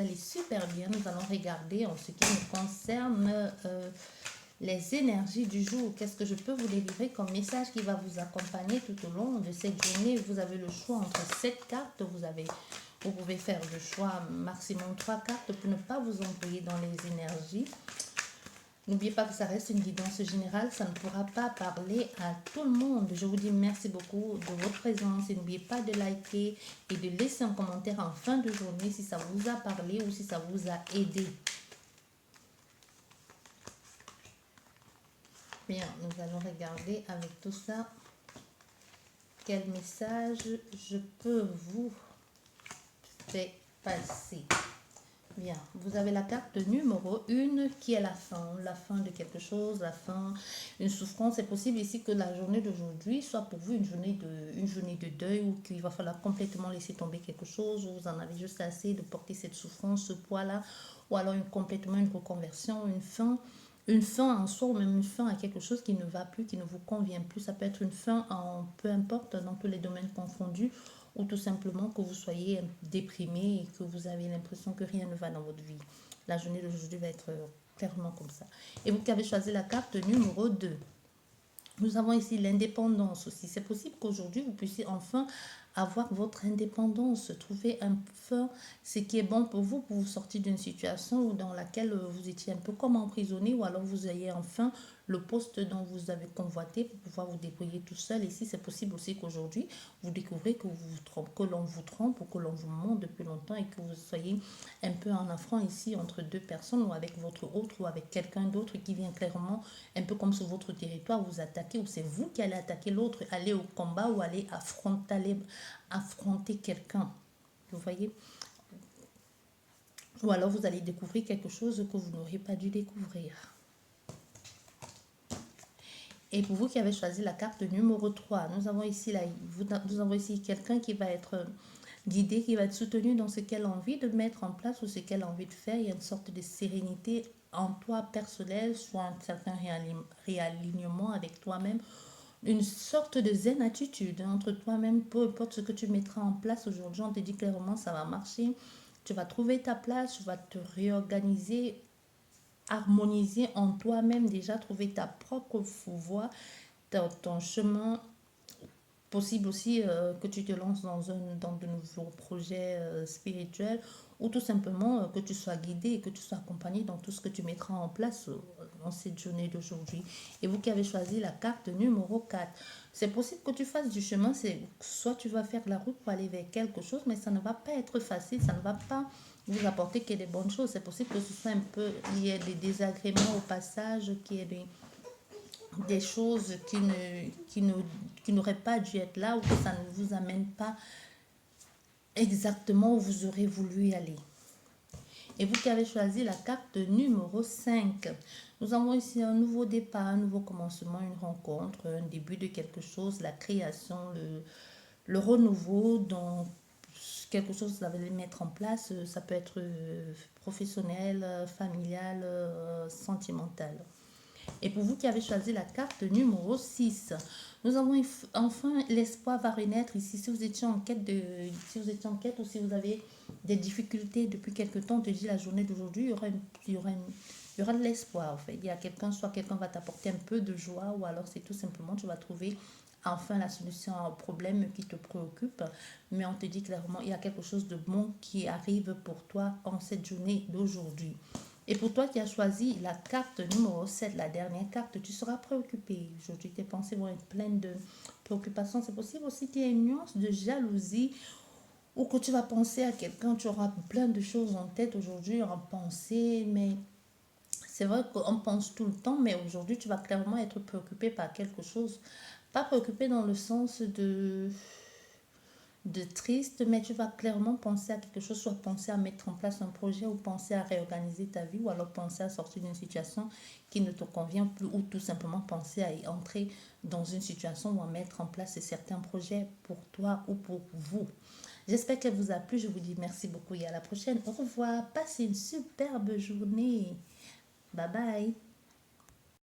allez super bien. Nous allons regarder en ce qui nous concerne les énergies du jour. Qu'est-ce que je peux vous délivrer comme message qui va vous accompagner tout au long de cette journée? Vous avez le choix entre 7 cartes. Vous pouvez faire le choix maximum 3 cartes pour ne pas vous embrouiller dans les énergies. N'oubliez pas que ça reste une guidance générale, ça ne pourra pas parler à tout le monde. Je vous dis merci beaucoup de votre présence et n'oubliez pas de liker et de laisser un commentaire en fin de journée si ça vous a parlé ou si ça vous a aidé. Bien, nous allons regarder avec tout ça quel message je peux vous faire passer. Bien, vous avez la carte numéro 1 qui est la fin de quelque chose, la fin, une souffrance. C'est possible ici que la journée d'aujourd'hui soit pour vous une journée de deuil ou qu'il va falloir complètement laisser tomber quelque chose, ou vous en avez juste assez de porter cette souffrance, ce poids-là, ou alors complètement une reconversion, une fin en soi, ou même une fin à quelque chose qui ne va plus, qui ne vous convient plus. Ça peut être une fin en peu importe, dans tous les domaines confondus, ou tout simplement que vous soyez déprimé et que vous avez l'impression que rien ne va dans votre vie. La journée d'aujourd'hui va être clairement comme ça. Et vous qui avez choisi la carte numéro 2, nous avons ici l'indépendance aussi. C'est possible qu'aujourd'hui, vous puissiez enfin avoir votre indépendance, trouver enfin ce qui est bon pour vous sortir d'une situation dans laquelle vous étiez un peu comme emprisonné, ou alors vous ayez enfin le poste dont vous avez convoité pour pouvoir vous débrouiller tout seul. Ici, c'est possible aussi qu'aujourd'hui, vous découvrez que l'on vous trompe ou que l'on vous ment depuis longtemps et que vous soyez un peu en affront ici entre deux personnes ou avec votre autre ou avec quelqu'un d'autre qui vient clairement un peu comme sur votre territoire vous attaquer, ou c'est vous qui allez attaquer l'autre, aller au combat ou aller affronter quelqu'un. Vous voyez? Ou alors vous allez découvrir quelque chose que vous n'auriez pas dû découvrir. Et pour vous qui avez choisi la carte numéro 3, nous avons ici quelqu'un qui va être guidé, qui va être soutenu dans ce qu'elle a envie de mettre en place ou ce qu'elle a envie de faire. Il y a une sorte de sérénité en toi personnel, soit un certain réalignement avec toi-même, une sorte de zen attitude entre toi-même, peu importe ce que tu mettras en place aujourd'hui, on te dit clairement ça va marcher, tu vas trouver ta place, tu vas te réorganiser, harmoniser en toi-même, déjà trouver ta propre voie, ton chemin. Possible aussi que tu te lances dans de nouveaux projets spirituels, ou tout simplement que tu sois guidé et que tu sois accompagné dans tout ce que tu mettras en place dans cette journée d'aujourd'hui. Et vous qui avez choisi la carte numéro 4, c'est possible que tu fasses du chemin, soit tu vas faire la route pour aller vers quelque chose, mais ça ne va pas être facile, ça ne va pas vous apporter que des bonnes choses. C'est possible que ce soit un peu, il y ait des désagréments au passage, qu'il y ait des choses qui n'auraient pas dû être là, ou que ça ne vous amène pas exactement où vous aurez voulu y aller. Et vous qui avez choisi la carte numéro 5, nous avons ici un nouveau départ, un nouveau commencement, une rencontre, un début de quelque chose, la création, le renouveau, donc quelque chose que vous allez mettre en place. Ça peut être professionnel, familial, sentimental. Et pour vous qui avez choisi la carte numéro 6, nous avons enfin l'espoir va renaître ici. Si vous étiez en quête ou si vous avez des difficultés depuis quelque temps, on te dit la journée d'aujourd'hui, il y aura de l'espoir en fait. Il y a soit quelqu'un va t'apporter un peu de joie, ou alors c'est tout simplement tu vas trouver enfin la solution à un problème qui te préoccupe. Mais on te dit clairement, il y a quelque chose de bon qui arrive pour toi en cette journée d'aujourd'hui. Et pour toi qui as choisi la carte numéro 7, la dernière carte, tu seras préoccupé. Aujourd'hui, tes pensées vont être pleines de préoccupations. C'est possible aussi qu'il y ait une nuance de jalousie, ou que tu vas penser à quelqu'un, tu auras plein de choses en tête aujourd'hui, en pensée, mais c'est vrai qu'on pense tout le temps, mais aujourd'hui, tu vas clairement être préoccupé par quelque chose. Pas préoccupé dans le sens de triste, mais tu vas clairement penser à quelque chose, soit penser à mettre en place un projet, ou penser à réorganiser ta vie, ou alors penser à sortir d'une situation qui ne te convient plus, ou tout simplement penser à y entrer dans une situation ou à mettre en place certains projets pour toi ou pour vous. J'espère qu'elle vous a plu, je vous dis merci beaucoup et à la prochaine. Au revoir, passez une superbe journée. Bye bye.